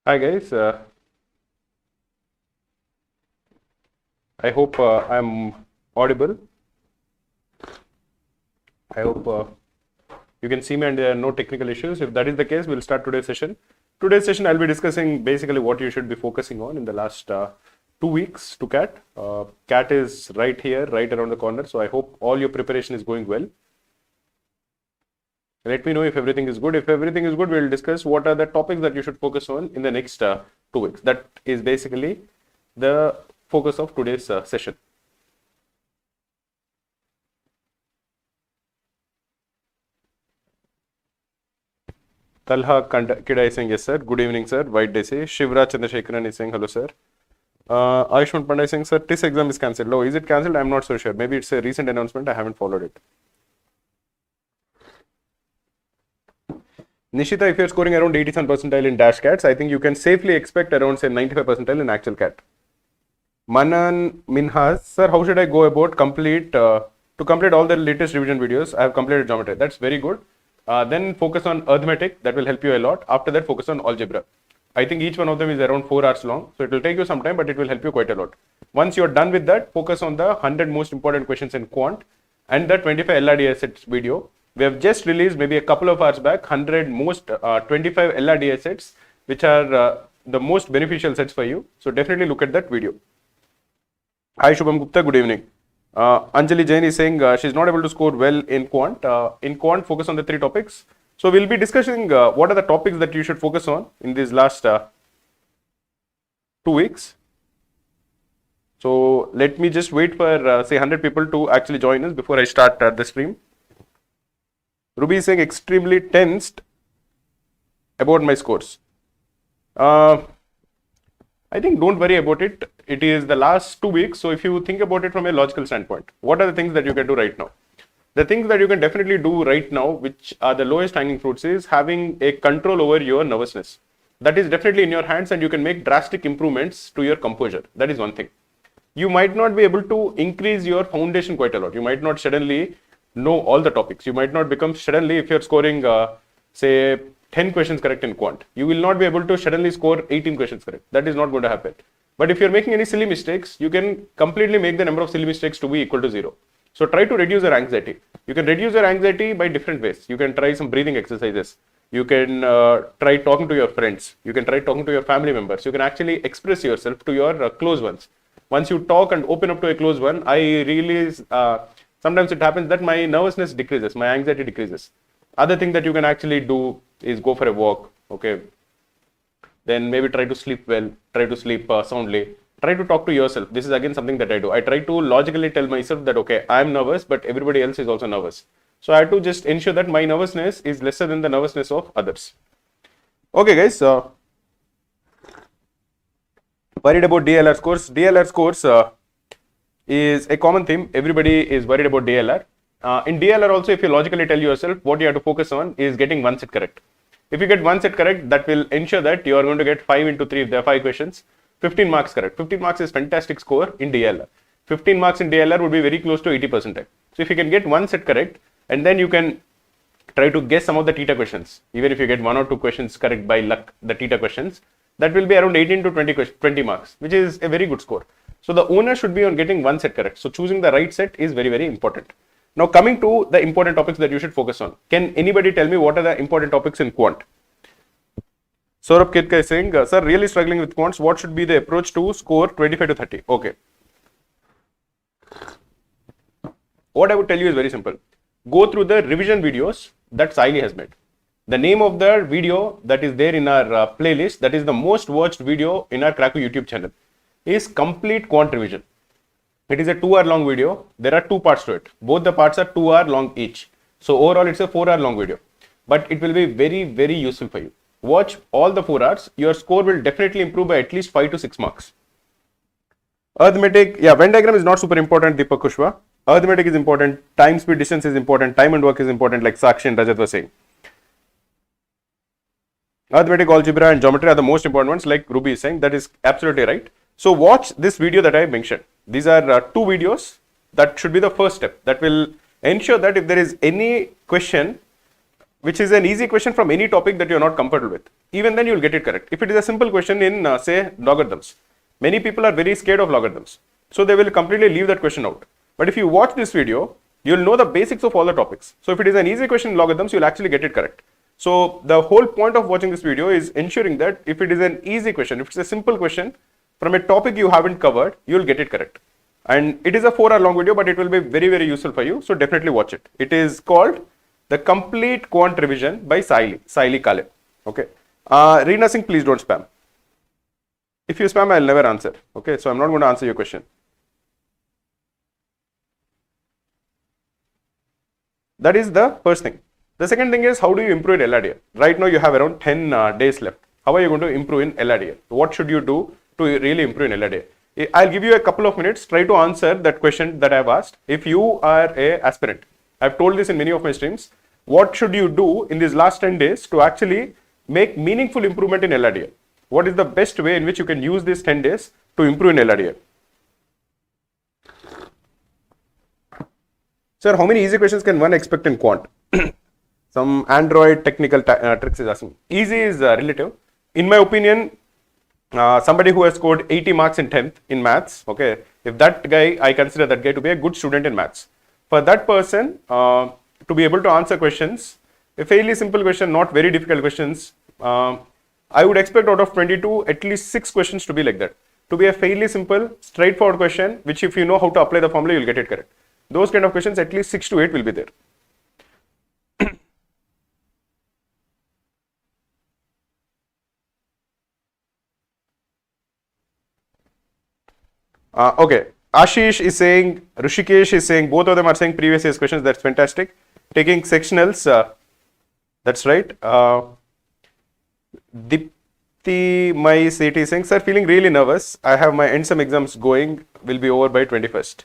Hi guys, I hope I'm audible. I hope you can see me and there are no technical issues. If that is the case, we'll start today's session. Today's session, I'll be discussing basically what you should be focusing on in the last 2 weeks to CAT. CAT is right here, right around the corner. So I hope all your preparation is going well. Let me know if everything is good. If everything is good, we'll discuss what are the topics that you should focus on in the next 2 weeks. That is basically the focus of today's session. Talha Kida is saying yes sir. Good evening sir. White Day say. Shivraj Chandrasekharan is saying hello sir. Ayushman Pandey is saying sir, TIS exam is cancelled. Oh, is it cancelled? I'm not so sure. Maybe it's a recent announcement. I haven't followed it. Nishita, if you're scoring around 87 percentile in dash cats, I think you can safely expect around say 95 percentile in actual cat. Manan Minhas, sir, how should I go about to complete all the latest revision videos? I have completed geometry. That's very good. Then focus on arithmetic. That will help you a lot. After that, focus on algebra. I think each one of them is around 4 hours long. So it will take you some time, but it will help you quite a lot. Once you're done with that, focus on the 100 most important questions in quant and the 25 LRDI sets video. We have just released maybe a couple of hours back 100 most 25 LRDI sets, which are the most beneficial sets for you. So definitely look at that video. Hi Shubham Gupta, good evening. Anjali Jain is saying she's not able to score well in quant. In quant, focus on the 3 topics. So we'll be discussing what are the topics that you should focus on in these last 2 weeks. So let me just wait for say 100 people to actually join us before I start the stream. Ruby is saying extremely tensed about my scores. I think don't worry about it. It is the last 2 weeks. So if you think about it from a logical standpoint, what are the things that you can do right now? The things that you can definitely do right now, which are the lowest hanging fruits, is having a control over your nervousness. That is definitely in your hands and you can make drastic improvements to your composure. That is one thing. You might not be able to increase your foundation quite a lot. You might not suddenly know all the topics. You might not become suddenly, if you're scoring say 10 questions correct in quant, you will not be able to suddenly score 18 questions correct. That is not going to happen. But if you're making any silly mistakes, you can completely make the number of silly mistakes to be equal to 0. So try to reduce your anxiety. You can reduce your anxiety by different ways. You can try some breathing exercises. You can try talking to your friends. You can try talking to your family members. You can actually express yourself to your close ones. Once you talk and open up to a close one, I realize sometimes it happens that my nervousness decreases, my anxiety decreases. Other thing that you can actually do is go for a walk, okay? Then maybe try to sleep well, try to sleep soundly, try to talk to yourself. This is again something that I do. I try to logically tell myself that, okay, I'm nervous, but everybody else is also nervous. So I have to just ensure that my nervousness is lesser than the nervousness of others. Okay guys, worried about DILR scores. DILR scores is a common theme. Everybody is worried about DILR. In DILR also, if you logically tell yourself, what you have to focus on is getting 1 set correct. If you get 1 set correct, that will ensure that you are going to get 5 into 3 if there are 5 questions. 15 marks correct. 15 marks is fantastic score in DILR. 15 marks in DILR would be very close to 80%. So if you can get 1 set correct, and then you can try to guess some of the theta questions. Even if you get 1 or 2 questions correct by luck, the theta questions, that will be around 18 to 20 marks, which is a very good score. So the owner should be on getting 1 set correct. So choosing the right set is very, very important. Now coming to the important topics that you should focus on. Can anybody tell me what are the important topics in quant? Saurabh Kirka is saying, sir, really struggling with quants. What should be the approach to score 25 to 30? Okay. What I would tell you is very simple. Go through the revision videos that Saili has made. The name of the video that is there in our playlist, that is the most watched video in our Cracku YouTube channel, is complete quant revision. It is a 2 hour long video. There are 2 parts to it. Both the parts are 2 hour long each. So overall it's a 4 hour long video. But it will be very, very useful for you. Watch all the 4 hours. Your score will definitely improve by at least 5 to 6 marks. Arithmetic, yeah, Venn diagram is not super important, Deepak Kushwa. Arithmetic is important. Time, speed, distance is important. Time and work is important, like Sakshi and Rajat was saying. Arithmetic, algebra and geometry are the most important ones, like Ruby is saying. That is absolutely right. So watch this video that I mentioned. These are 2 videos. That should be the first step. That will ensure that if there is any question which is an easy question from any topic that you're not comfortable with, even then you'll get it correct. If it is a simple question in, say, logarithms, many people are very scared of logarithms, so they will completely leave that question out. But if you watch this video, you'll know the basics of all the topics. So if it is an easy question in logarithms, you'll actually get it correct. So the whole point of watching this video is ensuring that if it is an easy question, if it's a simple question from a topic you haven't covered, you'll get it correct. And it is a 4-hour long video, but it will be very, very useful for you. So definitely watch it. It is called The Complete Quant Revision by Saili Kale. Okay. Reena Singh, please don't spam. If you spam, I'll never answer. Okay. So I'm not going to answer your question. That is the first thing. The second thing is, how do you improve in LRDI? Right now you have around 10 days left. How are you going to improve in LRDI? What should you do to really improve in LRDI? I'll give you a couple of minutes. Try to answer that question that I've asked. If you are a aspirant, I've told this in many of my streams. What should you do in these last 10 days to actually make meaningful improvement in LRDI? What is the best way in which you can use these 10 days to improve in LRDI? Sir, how many easy questions can one expect in quant? Some Android technical tricks is asking. Easy is relative. In my opinion, somebody who has scored 80 marks in 10th in maths, okay, if that guy, I consider that guy to be a good student in maths. For that person to be able to answer questions, a fairly simple question, not very difficult questions, I would expect out of 22, at least 6 questions to be like that. To be a fairly simple, straightforward question, which if you know how to apply the formula, you'll get it correct. Those kind of questions, at least 6 to 8 will be there. Okay, Ashish is saying, Rishikesh is saying, both of them are saying previous year's questions. That's fantastic. Taking sectionals, that's right. Dipti, my CT is saying, sir, feeling really nervous. I have my end some exams going, will be over by 21st.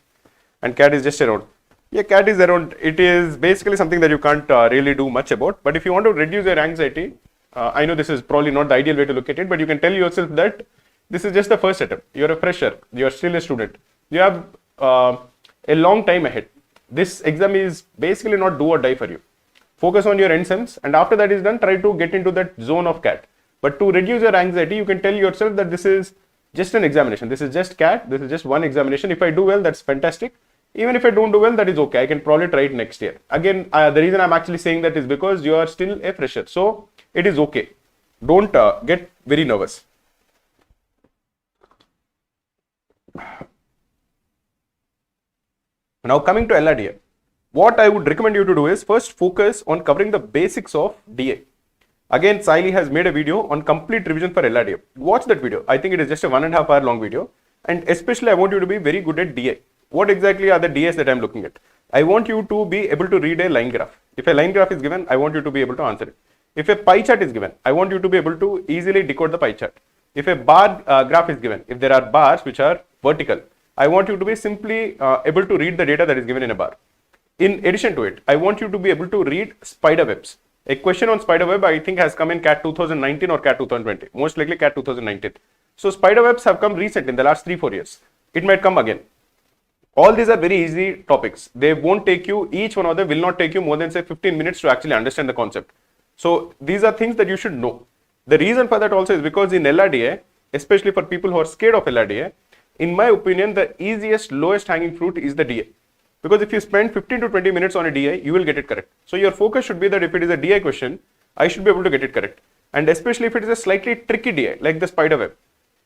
And CAT is just around. Yeah, CAT is around. It is basically something that you can't really do much about. But if you want to reduce your anxiety, I know this is probably not the ideal way to look at it, but you can tell yourself that this is just the first attempt. You're a fresher. You're still a student. You have a long time ahead. This exam is basically not do or die for you. Focus on your ensems, and after that is done, try to get into that zone of CAT. But to reduce your anxiety, you can tell yourself that this is just an examination. This is just CAT. This is just one examination. If I do well, that's fantastic. Even if I don't do well, that is okay. I can probably try it next year. Again, the reason I'm actually saying that is because you are still a fresher. So it is okay. Don't get very nervous. Now coming to LRDI, what I would recommend you to do is first focus on covering the basics of DA. Again, Saili has made a video on complete revision for LRDI. Watch that video. I think it is just a 1.5 hour long video. And especially I want you to be very good at DA. What exactly are the DAs that I'm looking at? I want you to be able to read a line graph. If a line graph is given, I want you to be able to answer it. If a pie chart is given, I want you to be able to easily decode the pie chart. If a bar graph is given, if there are bars which are vertical, I want you to be simply able to read the data that is given in a bar. In addition to it, I want you to be able to read spider webs. A question on spider web, I think, has come in CAT 2019 or CAT 2020. Most likely CAT 2019. So spider webs have come recent in the last 3-4 years. It might come again. All these are very easy topics. They won't take you, each one of them will not take you more than say 15 minutes to actually understand the concept. So these are things that you should know. The reason for that also is because in LRDI, especially for people who are scared of LRDI, in my opinion, the easiest, lowest hanging fruit is the DA. Because if you spend 15 to 20 minutes on a DI, you will get it correct. So your focus should be that if it is a DI question, I should be able to get it correct. And especially if it is a slightly tricky DI, like the spider web.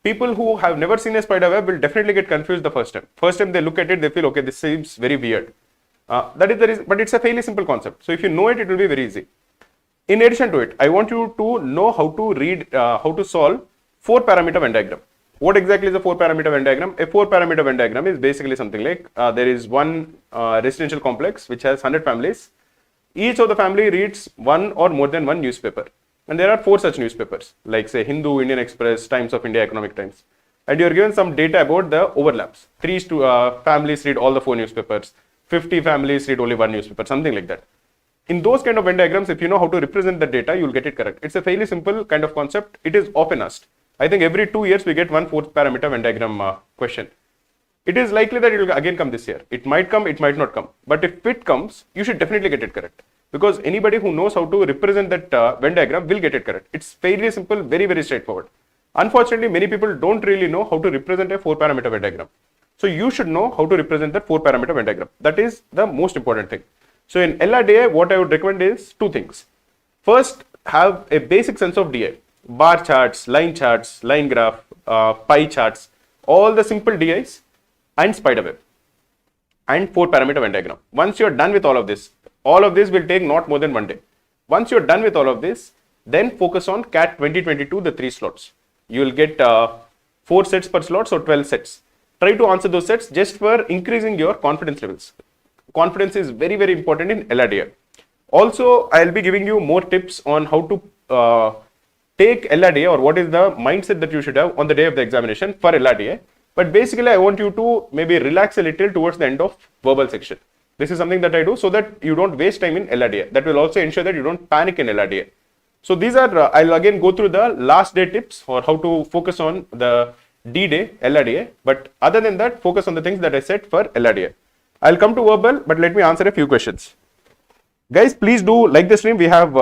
People who have never seen a spider web will definitely get confused the first time. First time they look at it, they feel, okay, this seems very weird. That is the reason, but it's a fairly simple concept. So if you know it, it will be very easy. In addition to it, I want you to know how to read, how to solve 4-parameter Venn diagram. What exactly is a 4-parameter Venn diagram? A 4-parameter Venn diagram is basically something like there is one residential complex which has 100 families. Each of the family reads one or more than one newspaper. And there are 4 such newspapers, like say Hindu, Indian Express, Times of India, Economic Times. And you are given some data about the overlaps. 3 families read all the 4 newspapers. 50 families read only one newspaper, something like that. In those kind of Venn diagrams, if you know how to represent the data, you will get it correct. It's a fairly simple kind of concept. It is often asked. I think every 2 years we get one 4-parameter Venn diagram question. It is likely that it will again come this year. It might come, it might not come. But if it comes, you should definitely get it correct. because anybody who knows how to represent that Venn diagram will get it correct. It's fairly simple, very, very straightforward. Unfortunately, many people don't really know how to represent a 4-parameter Venn diagram. So you should know how to represent that 4-parameter Venn diagram. That is the most important thing. So in LRDI, what I would recommend is 2 things. First, have a basic sense of DI. Bar charts, line graph, pie charts, all the simple DIs and spider web and 4-parameter Venn diagram. Once you're done with all of this will take not more than 1 day. Once you're done with all of this, then focus on CAT 2022, the 3 slots. You will get 4 sets per slot, so 12 sets. Try to answer those sets just for increasing your confidence levels. Confidence is very, very important in LRDI. Also, I'll be giving you more tips on how to take LRDI, or what is the mindset that you should have on the day of the examination for LRDI. But basically, I want you to maybe relax a little towards the end of verbal section. This is something that I do so that you don't waste time in LRDI. That will also ensure that you don't panic in LRDI. So these are, I'll again go through the last day tips or how to focus on the D-Day LRDI. But other than that, focus on the things that I said for LRDI. I'll come to verbal, but let me answer a few questions. Guys, please do like the stream. We have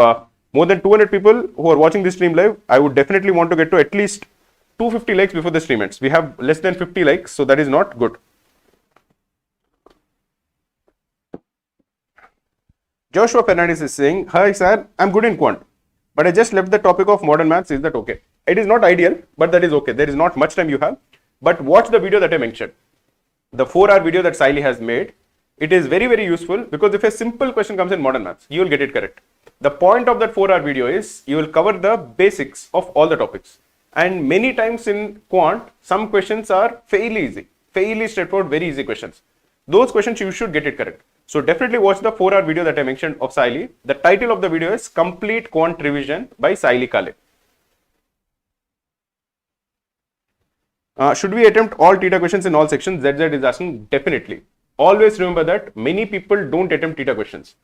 more than 200 people who are watching this stream live. I would definitely want to get to at least 250 likes before the stream ends. We have less than 50 likes, so that is not good. Joshua Fernandez is saying, hi sir, I'm good in quant, but I just left the topic of modern maths. Is that okay? It is not ideal, but that is okay. There is not much time you have, but watch the video that I mentioned. The 4-hour video that Siley has made. It is very, very useful because if a simple question comes in modern maths, you will get it correct. The point of that 4-hour video is you will cover the basics of all the topics. And many times in quant, some questions are fairly easy, fairly straightforward, very easy questions. Those questions you should get it correct. So definitely watch the 4-hour video that I mentioned of Siley. The title of the video is Complete Quant Revision by Siley Kale. Should we attempt all theta questions in all sections? ZZ is asking. Definitely. Always remember that many people don't attempt theta questions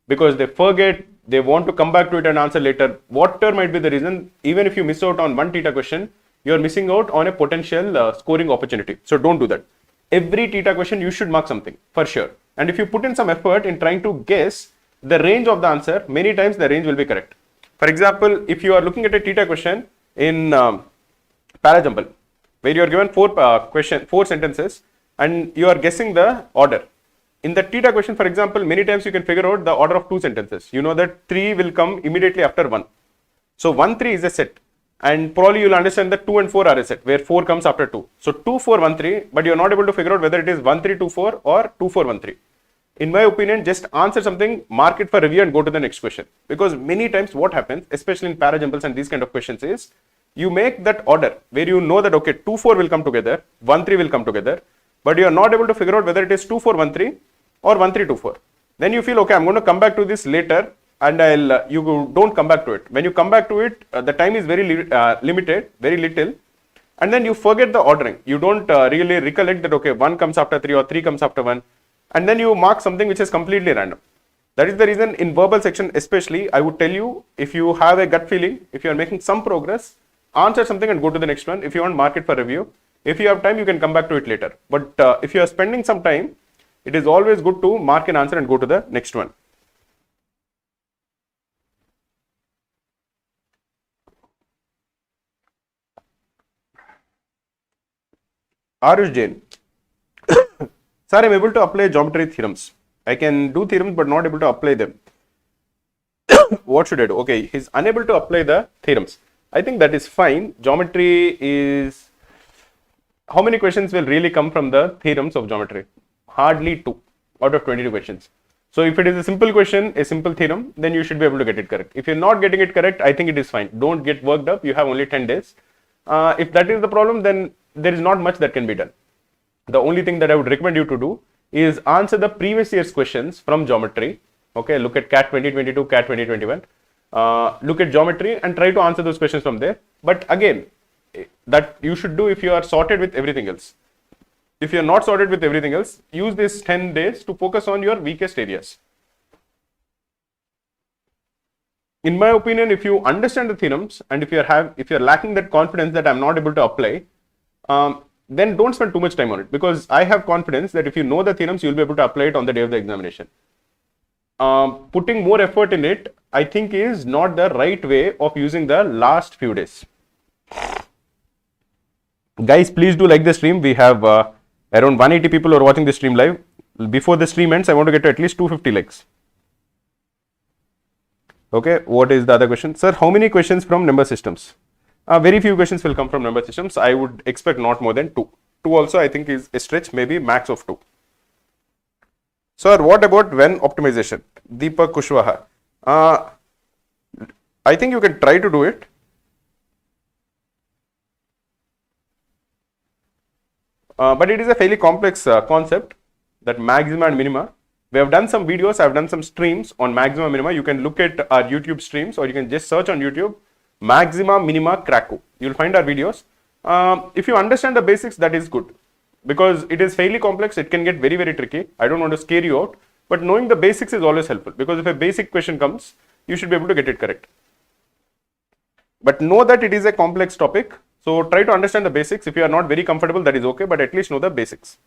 because they forget, they want to come back to it and answer later. Whatever might be the reason, even if you miss out on one theta question, you're missing out on a potential scoring opportunity. So don't do that. Every theta question, you should mark something for sure. And if you put in some effort in trying to guess the range of the answer, many times the range will be correct. For example, if you are looking at a theta question in parajumble, where you are given 4 sentences and you are guessing the order. In the theta question, for example, many times you can figure out the order of 2 sentences. You know that 3 will come immediately after 1. So 1, 3 is a set. And probably you will understand that 2 and 4 are a set, where 4 comes after 2. So 2, 4, 1, 3, but you are not able to figure out whether it is 1, 3, 2, 4 or 2, 4, 1, 3. In my opinion, just answer something, mark it for review and go to the next question. Because many times what happens, especially in parajumbles and these kind of questions is, you make that order where you know that, okay, 2, 4 will come together, 1, 3 will come together, but you are not able to figure out whether it is 2, 4, 1, 3 or 1, 3, 2, 4. Then you feel, okay, I'm going to come back to this later and you don't come back to it. When you come back to it, the time is very limited, very little, and then you forget the ordering. You don't really recollect that, okay, 1 comes after 3 or 3 comes after 1, and then you mark something which is completely random. That is the reason in verbal section especially, I would tell you, if you have a gut feeling, if you are making some progress, answer something and go to the next one. If you want, mark it for review. If you have time, you can come back to it later. But if you are spending some time, it is always good to mark an answer and go to the next one. Arush Jain. Sir, I am able to apply geometry theorems. I can do theorems but not able to apply them. What should I do? Okay, he's unable to apply the theorems. I think that is fine. Geometry is... How many questions will really come from the theorems of geometry? Hardly 2 out of 22 questions. So if it is a simple question, a simple theorem, then you should be able to get it correct. If you're not getting it correct, I think it is fine. Don't get worked up. You have only 10 days. If that is the problem, then there is not much that can be done. The only thing that I would recommend you to do is answer the previous year's questions from geometry. Okay, look at CAT 2022, CAT 2021. Look at geometry and try to answer those questions from there. But again, that you should do if you are sorted with everything else. If you are not sorted with everything else, use this 10 days to focus on your weakest areas. In my opinion, if you understand the theorems and if you are lacking that confidence that I'm not able to apply, then don't spend too much time on it, because I have confidence that if you know the theorems, you'll be able to apply it on the day of the examination. putting more effort in it, I think is not the right way of using the last few days. Guys, please do like the stream. We have around 180 people who are watching the stream live. Before the stream ends, I want to get to at least 250 likes. Okay, what is the other question? Sir, how many questions from number systems? Very few questions will come from number systems. I would expect not more than 2. 2 also I think is a stretch, maybe max of 2. Sir, what about Venn optimization? Deepak Kushwaha. I think you can try to do it. But it is a fairly complex concept, that maxima and minima. We have done some videos, I have done some streams on maxima minima. You can look at our YouTube streams, or you can just search on YouTube Maxima Minima Cracku. You will find our videos. If you understand the basics, that is good, because it is fairly complex. It can get very, very tricky. I don't want to scare you out, but knowing the basics is always helpful, because if a basic question comes, you should be able to get it correct. But know that it is a complex topic. So try to understand the basics. If you are not very comfortable, that is okay, but at least know the basics.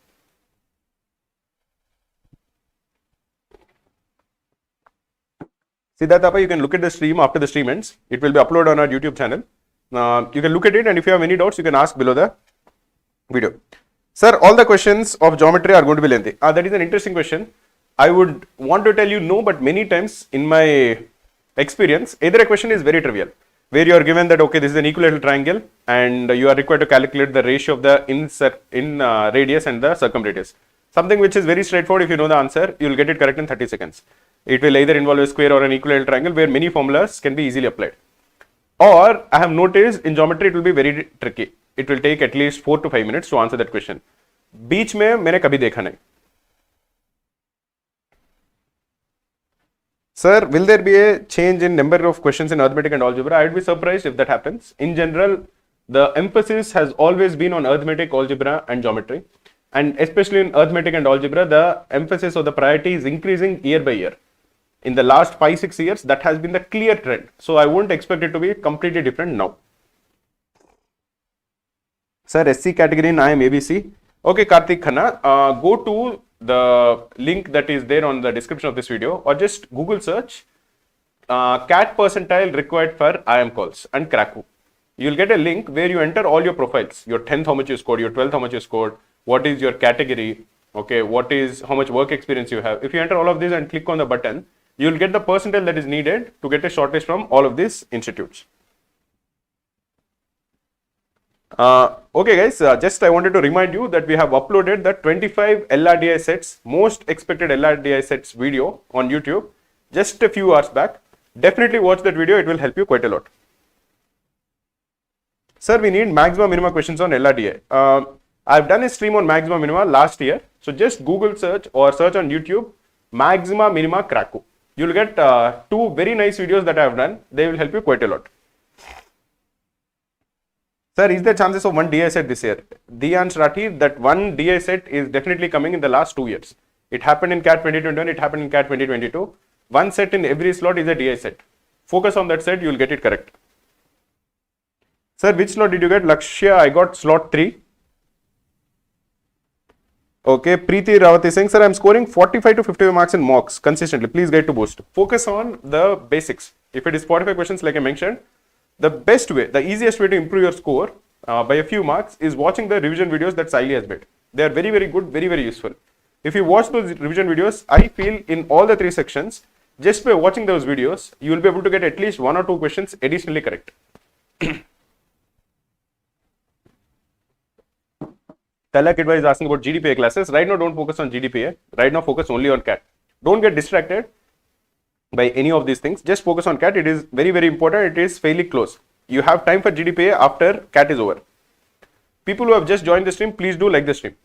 Siddharthappa, you can look at the stream after the stream ends. It will be uploaded on our YouTube channel. You can look at it, and if you have any doubts, you can ask below the video. Sir, all the questions of geometry are going to be lengthy. That is an interesting question. I would want to tell you no, but many times in my experience, either a question is very trivial, where you are given that, okay, this is an equilateral triangle, and you are required to calculate the ratio of the radius and the circumradius. Something which is very straightforward. If you know the answer, you will get it correct in 30 seconds. It will either involve a square or an equilateral triangle, where many formulas can be easily applied. Or I have noticed in geometry it will be very tricky. It will take at least 4 to 5 minutes to answer that question. बीच में मैंने कभी देखा नहीं. Sir, will there be a change in number of questions in arithmetic and algebra? I would be surprised if that happens. In general, the emphasis has always been on arithmetic, algebra and geometry. And especially in arithmetic and algebra, the emphasis or the priority is increasing year by year. In the last 5-6 years, that has been the clear trend. So I wouldn't expect it to be completely different now. Sir, SC category in I am ABC. Okay, Karthik Khanna, go to the link that is there on the description of this video, or just Google search CAT percentile required for IM calls and Cracku. You will get a link where you enter all your profiles, your 10th how much you scored, your 12th how much you scored, what is your category, okay, what is how much work experience you have. If you enter all of this and click on the button, you will get the percentile that is needed to get a shortlist from all of these institutes. Okay guys, just I wanted to remind you that we have uploaded the 25 LRDI sets, most expected LRDI sets video on YouTube just a few hours back. Definitely watch that video, it will help you quite a lot. Sir, we need maxima minima questions on LRDI. I've done a stream on maxima minima last year. So just Google search or search on YouTube maxima minima Cracku. You'll get 2 very nice videos that I have done. They will help you quite a lot. Sir, is there chances of one DI set this year? Dian Shrati, that one DI set is definitely coming in the last 2 years. It happened in CAT 2021, it happened in CAT 2022. One set in every slot is a DI set. Focus on that set, you will get it correct. Sir, which slot did you get? Lakshya, I got slot 3. Okay, Preeti Rawati saying, sir, I am scoring 45 to 55 marks in mocks consistently. Please guide to boost. Focus on the basics. If it is 45 questions like I mentioned, the best way, the easiest way to improve your score by a few marks is watching the revision videos that Siley has made. They are very, very good, very, very useful. If you watch those revision videos, I feel in all the 3 sections, just by watching those videos, you will be able to get at least 1 or 2 questions additionally correct. Talak Idva is asking about GDPA classes. Right now, don't focus on GDPA. Right now, focus only on CAT. Don't get distracted by any of these things. Just focus on CAT. It is very, very important. It is fairly close. You have time for GDPA after CAT is over. People who have just joined the stream, please do like the stream.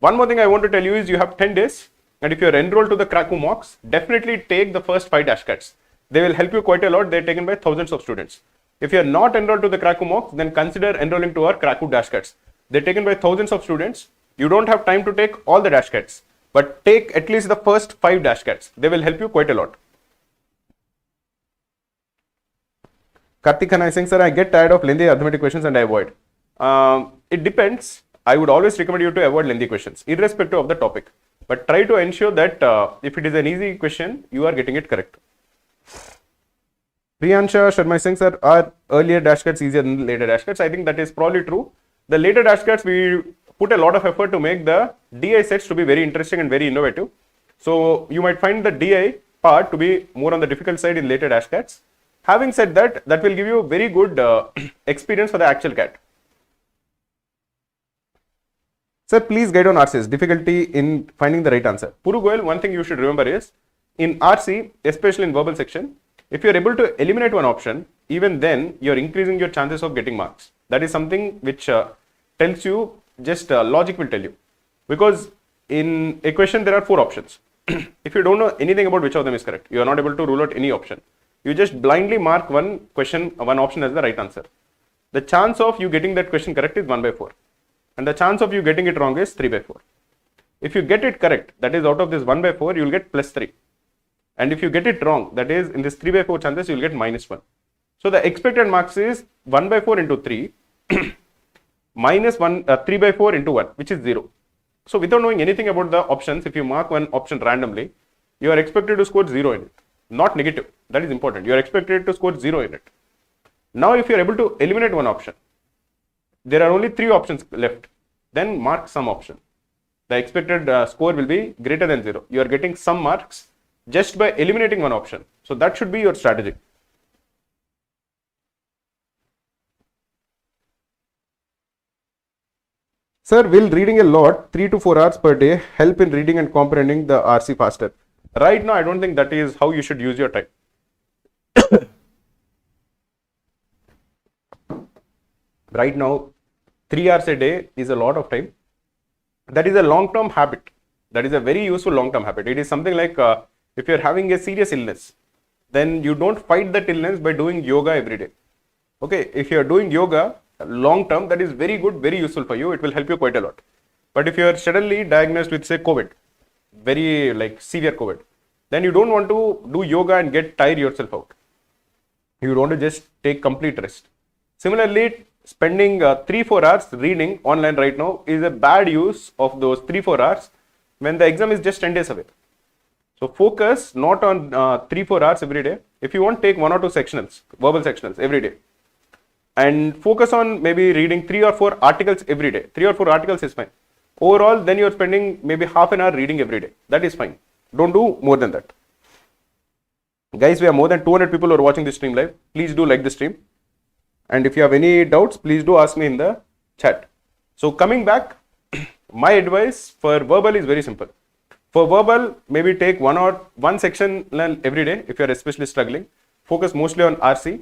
One more thing I want to tell you is you have 10 days. And if you are enrolled to the Cracku mocks, definitely take the first 5 dash cats. They will help you quite a lot. They are taken by thousands of students. If you are not enrolled to the Cracku mocks, then consider enrolling to our Cracku dash cats. They're taken by thousands of students. You don't have time to take all the dash cats, but take at least the first 5 dash cats. They will help you quite a lot. Karthik Khanna is saying, sir, I get tired of lengthy arithmetic questions and I avoid. It depends. I would always recommend you to avoid lengthy questions, irrespective of the topic. But try to ensure that if it is an easy question, you are getting it correct. Priyansha Sharma Singh sir, are earlier dash cuts easier than later dash cuts? I think that is probably true. The later dash cuts, we put a lot of effort to make the DI sets to be very interesting and very innovative. So you might find the DI part to be more on the difficult side in later dash cuts. Having said that, that will give you a very good experience for the actual cat. Sir, please guide on RCs, difficulty in finding the right answer. Puru Goel, one thing you should remember is, in RC, especially in verbal section, if you are able to eliminate one option, even then you are increasing your chances of getting marks. That is something which tells you, just logic will tell you. Because in a question there are 4 options. If you don't know anything about which of them is correct, you are not able to rule out any option. You just blindly mark one option as the right answer. The chance of you getting that question correct is 1/4. And the chance of you getting it wrong is 3/4. If you get it correct, that is out of this 1/4, you will get +3. And if you get it wrong, that is in this 3/4 chances, you will get -1. So the expected marks is 1/4 into 3 minus 3/4 into 1, which is 0. So without knowing anything about the options, if you mark one option randomly, you are expected to score 0 in it. Not negative. That is important. You are expected to score 0 in it. Now if you are able to eliminate one option, there are only 3 options left. Then mark some option. The expected score will be greater than 0. You are getting some marks just by eliminating one option. So that should be your strategy. Sir, will reading a lot 3 to 4 hours per day help in reading and comprehending the RC faster? Right now, I don't think that is how you should use your time. Right now, 3 hours a day is a lot of time. That is a long-term habit. That is a very useful long-term habit. It is something like if you are having a serious illness, then you don't fight that illness by doing yoga every day. Okay, if you are doing yoga long-term, that is very good, very useful for you. It will help you quite a lot. But if you are suddenly diagnosed with, say, COVID, very like severe COVID, then you don't want to do yoga and get tired yourself out. You want to just take complete rest. Similarly, spending 3-4 hours reading online right now is a bad use of those 3-4 hours when the exam is just 10 days away. So focus not on 3-4 hours every day. If you want, take 1 or 2 sectionals, verbal sectionals every day. And focus on maybe reading 3 or 4 articles every day. 3 or 4 articles is fine. Overall, then you are spending maybe half an hour reading every day. That is fine. Don't do more than that. Guys, we have more than 200 people who are watching this stream live. Please do like the stream. And if you have any doubts, please do ask me in the chat. So coming back, my advice for verbal is very simple. For verbal, maybe take one section every day if you are especially struggling. Focus mostly on RC.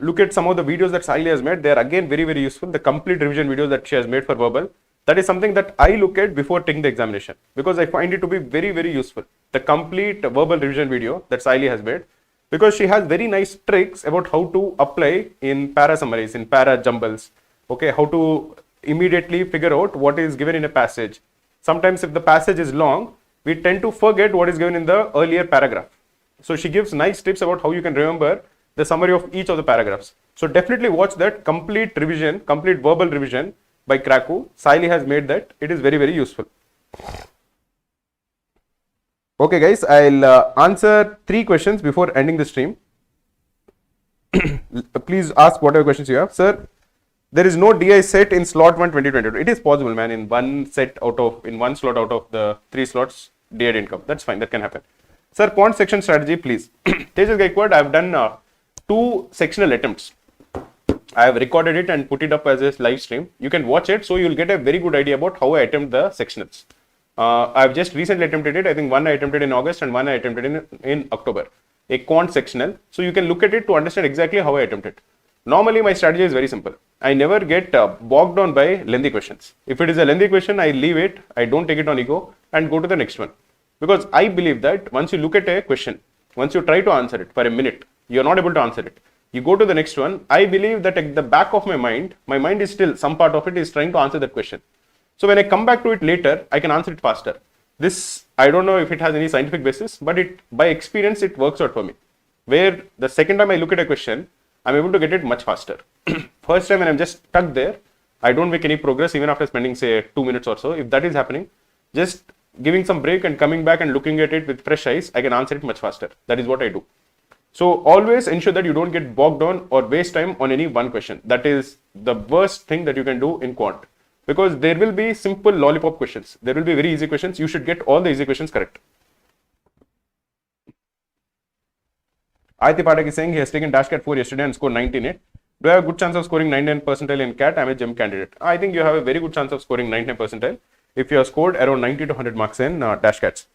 Look at some of the videos that Saili has made. They are again very, very useful. The complete revision videos that she has made for verbal. That is something that I look at before taking the examination because I find it to be very, very useful. The complete verbal revision video that Saili has made, because she has very nice tricks about how to apply in para summaries, in para jumbles. Okay, how to immediately figure out what is given in a passage. Sometimes if the passage is long, we tend to forget what is given in the earlier paragraph. So she gives nice tips about how you can remember the summary of each of the paragraphs. So definitely watch that complete revision, complete verbal revision by Cracku. Saili has made that. It is very, very useful. Okay guys, I'll answer 3 questions before ending the stream. Please ask whatever questions you have. Sir, there is no DI set in slot 1 2022. It is possible, man. In one slot out of the 3 slots, DI didn't come. That's fine. That can happen. Sir, quant section strategy, please. Tejas Gaikwad, I have done 2 sectional attempts. I have recorded it and put it up as a live stream. You can watch it, so you'll get a very good idea about how I attempt the sectionals. I've just recently attempted it. I think one I attempted in August and one I attempted in October. A quant sectional. So you can look at it to understand exactly how I attempt it. Normally, my strategy is very simple. I never get bogged down by lengthy questions. If it is a lengthy question, I leave it. I don't take it on ego and go to the next one. Because I believe that once you look at a question, once you try to answer it for a minute, you're not able to answer it. You go to the next one. I believe that at the back of my mind is still, some part of it is trying to answer that question. So when I come back to it later, I can answer it faster. This, I don't know if it has any scientific basis, but by experience, it works out for me. Where the second time I look at a question, I'm able to get it much faster. First time when I'm just stuck there, I don't make any progress even after spending say 2 minutes or so. If that is happening, just giving some break and coming back and looking at it with fresh eyes, I can answer it much faster. That is what I do. So always ensure that you don't get bogged down or waste time on any one question. That is the worst thing that you can do in quant, because there will be simple lollipop questions. There will be very easy questions. You should get all the easy questions correct. Aiti Padak is saying he has taken Dash Cat 4 yesterday and scored 99. Do I have a good chance of scoring 99 percentile in CAT? I'm a GEM candidate. I think you have a very good chance of scoring 99 percentile if you have scored around 90 to 100 marks in Dash Cats.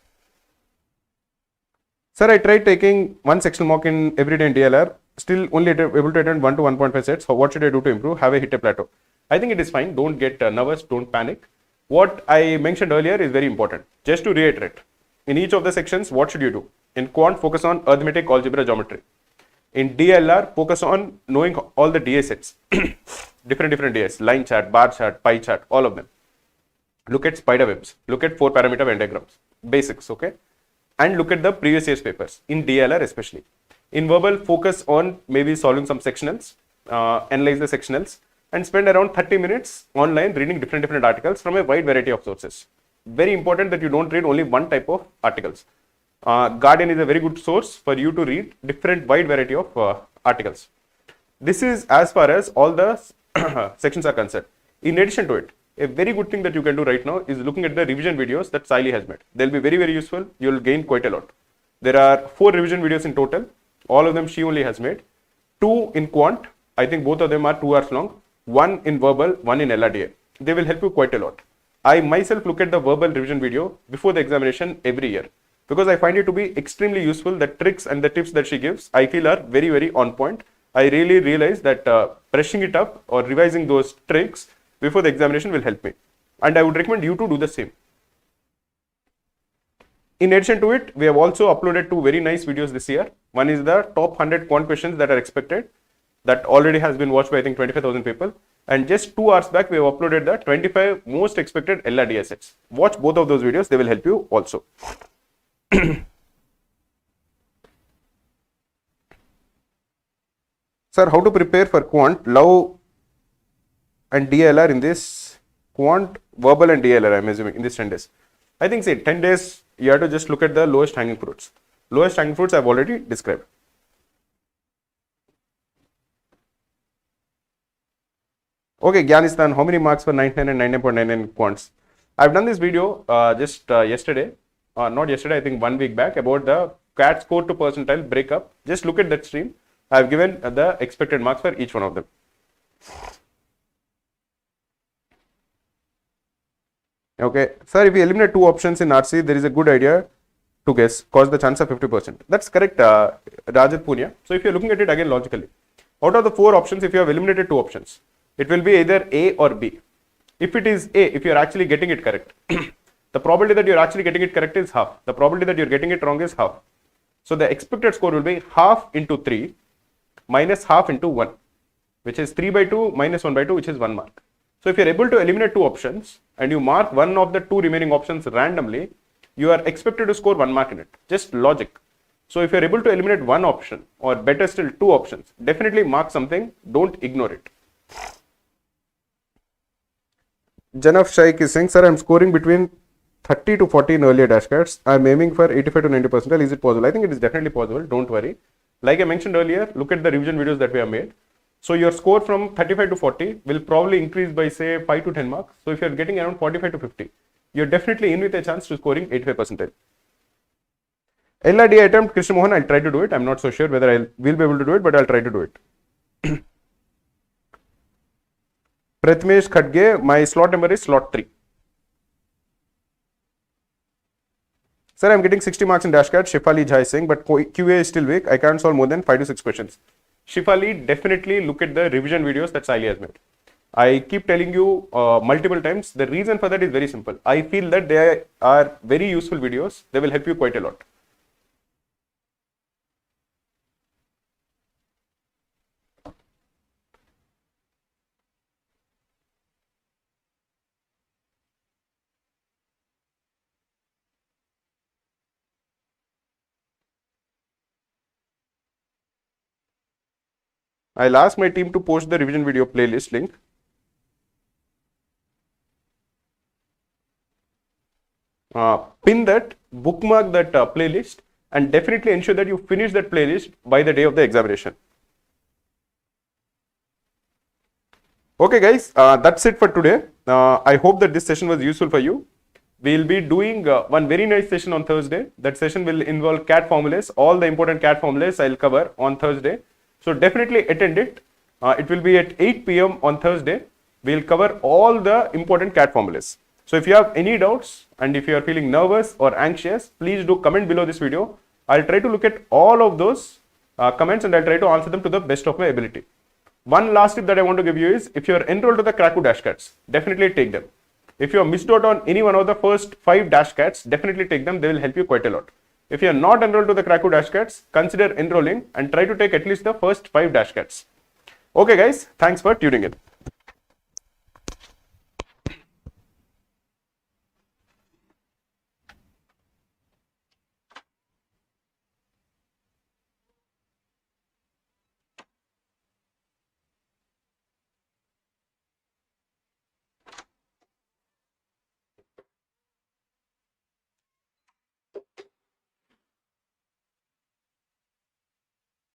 Sir, I tried taking one sectional mock in everyday in DILR, still only able to attend 1 to 1.5 sets. So what should I do to improve? Have I hit a plateau? I think it is fine. Don't get nervous. Don't panic. What I mentioned earlier is very important. Just to reiterate, in each of the sections, what should you do? In quant, focus on arithmetic, algebra, geometry. In DLR, focus on knowing all the DA sets, different DAs, line chart, bar chart, pie chart, all of them. Look at spider webs. Look at 4-parameter Venn diagrams, basics, okay? And look at the previous year's papers, in DLR especially. In verbal, focus on maybe solving some sectionals, analyze the sectionals, and spend around 30 minutes online reading different articles from a wide variety of sources. Very important that you don't read only one type of articles. Guardian is a very good source for you to read different wide variety of articles. This is as far as all the sections are concerned. In addition to it, a very good thing that you can do right now is looking at the revision videos that Siley has made. They'll be very useful. You'll gain quite a lot. There are 4 revision videos in total. All of them she only has made. 2 in quant. I think both of them are 2 hours long. 1 in verbal, 1 in LRDI. They will help you quite a lot. I myself look at the verbal revision video before the examination every year, because I find it to be extremely useful. The tricks and the tips that she gives, I feel are very on point. I really realize that brushing it up or revising those tricks before the examination will help me. And I would recommend you to do the same. In addition to it, we have also uploaded 2 very nice videos this year. One is the top 100 quant questions that are expected. That already has been watched by I think 25,000 people. And just 2 hours back, we have uploaded the 25 most expected LRDI sets. Watch both of those videos. They will help you also. Sir, how to prepare for quant, love and DLR in this quant, verbal and DLR, I'm assuming, in this 10 days. I think, say, 10 days, you have to just look at the lowest hanging fruits. Lowest hanging fruits I've already described. Okay, Gyanistan, how many marks for 99 and 99.99 quants? I've done this video just yesterday, not yesterday, I think 1 week back, about the CAT score to percentile breakup. Just look at that stream. I've given the expected marks for each one of them. Okay, sir, if we eliminate 2 options in RC, there is a good idea to guess, cause the chance of 50%. That's correct, Rajat Punya. So if you're looking at it again logically, out of the 4 options, if you have eliminated 2 options, it will be either A or B. If it is A, if you're actually getting it correct, the probability that you're actually getting it correct is half. The probability that you're getting it wrong is half. So the expected score will be half into 3 minus half into 1, which is 3 by 2 minus 1 by 2, which is 1 mark. So if you're able to eliminate 2 options and you mark one of the 2 remaining options randomly, you are expected to score 1 mark in it. Just logic. So if you're able to eliminate 1 option, or better still 2 options, definitely mark something. Don't ignore it. Janaf Shaikh is saying, sir, I'm scoring between 30 to 40 in earlier dash cards. I'm aiming for 85 to 90 percentile. Is it possible? I think it is definitely possible. Don't worry. Like I mentioned earlier, look at the revision videos that we have made. So your score from 35 to 40 will probably increase by say 5 to 10 marks. So if you're getting around 45 to 50, you're definitely in with a chance to scoring 85 percentile. LRDI attempt, Krishna Mohan, I'll try to do it. I'm not so sure whether I will be able to do it, but I'll try to do it. Pratmesh Khadge, my slot number is slot 3. Sir, I'm getting 60 marks in dash card. Shifali Jha is saying, but QA is still weak. I can't solve more than 5 to 6 questions. Shifali, definitely look at the revision videos that Siley has made. I keep telling you multiple times, the reason for that is very simple. I feel that they are very useful videos. They will help you quite a lot. I'll ask my team to post the revision video playlist link. pin that, bookmark that playlist, and definitely ensure that you finish that playlist by the day of the examination. Okay guys, that's it for today. I hope that this session was useful for you. We'll be doing one very nice session on Thursday. That session will involve CAT formulas. All the important CAT formulas I'll cover on Thursday. So definitely attend it. It will be at 8 p.m. on Thursday. We'll cover all the important CAT formulas. So if you have any doubts and if you are feeling nervous or anxious, please do comment below this video. I'll try to look at all of those comments and I'll try to answer them to the best of my ability. One last tip that I want to give you is, if you are enrolled to the Cracku dash cats, definitely take them. If you have missed out on any one of the first 5 dash cats, definitely take them. They will help you quite a lot. If you are not enrolled to the Cracku dash cats, consider enrolling and try to take at least the first 5 dash cats. Okay guys, thanks for tuning in.